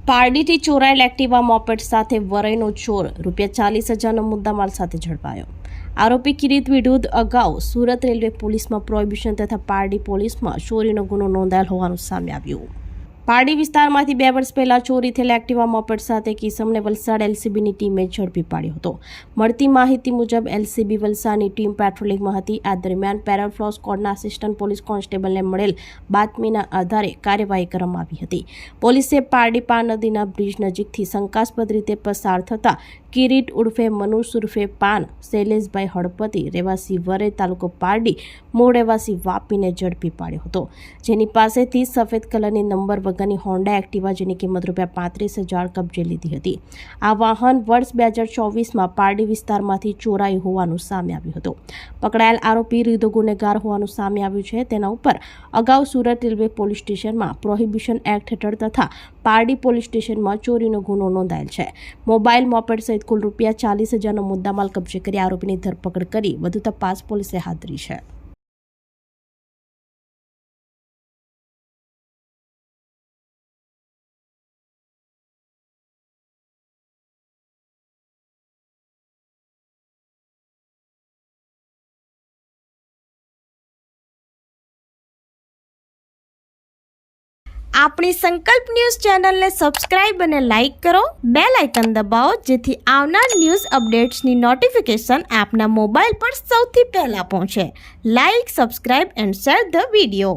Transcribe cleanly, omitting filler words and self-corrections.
પારડીથી ચોરાયેલ Activa moped સાથે વરઈનો ચોર ₹40,000નો મુદ્દામાલ સાથે ઝડપાયો। આરોપી કિરીટ વિરુદ્ધ અગાઉ સુરત રેલવે પોલીસમાં પ્રોહિબિશન તથા પારડી પોલીસમાં ચોરીનો ગુનો નોંધાયેલ હોવાનું સામે આવ્યું। પારડી વિસ્તારમાંથી 2 વર્ષ પહેલા ચોરી થયેલા એક્ટિવા મોપેડ સાથે કિસમને વલસાડ એલસીબીની ટીમે ઝડપી પાડ્યો હતો। મળતી માહિતી મુજબ એલસીબી વલસાડની ટીમ પેટ્રોલિંગમાં હતી। આ દરમિયાન પેરાફ્લો સ્કોડના આસિસ્ટન્ટ પોલીસ કોન્સ્ટેબલને મળેલ બાતમીના આધારે કાર્યવાહી કરવામાં આવી હતી। પોલીસે પારડી પાર નદીના બ્રિજ નજીકથી શંકાસ્પદ રીતે પસાર થતા કિરીટ ઉર્ફે મનુષ ઉર્ફે પાન શૈલેષભાઈ હળપતિ રહેવાસી વરે તાલુકો પારડી મૂળ રહેવાસી વાપીને ઝડપી પાડ્યો હતો, જેની પાસેથી સફેદ કલરની નંબર વગરની હોન્ડા એક્ટિવા જેની કિંમત ₹35,000 કબજે લીધી હતી। આ વાહન વર્ષ 2024માં પારડી વિસ્તારમાંથી ચોરાયું હોવાનું સામે આવ્યું હતું। પકડાયેલ આરોપી રીઢો ગુનેગાર હોવાનું સામે આવ્યું છે। તેના ઉપર અગાઉ સુરત રેલવે પોલીસ સ્ટેશનમાં પ્રોહિબિશન એક્ટ હેઠળ તથા પારડી પોલીસ સ્ટેશનમાં ચોરીનો ગુનો નોંધાયેલ છે। મોબાઈલ મોપેડ સહિત કુલ ₹40,000નો મુદ્દામાલ કબજે કરી આરોપીની ધરપકડ કરી વધુ તપાસ પોલીસે હાથ ધરી છે। આપણી સંકલ્પ ન્યૂઝ ચેનલને સબસ્ક્રાઇબ અને લાઇક કરો, બેલ આઇકન દબાવો જેથી આવનાર ન્યૂઝ અપડેટ્સની નોટિફિકેશન આપના મોબાઈલ પર સૌથી પહેલા પહોંચે। Like, subscribe and share the video.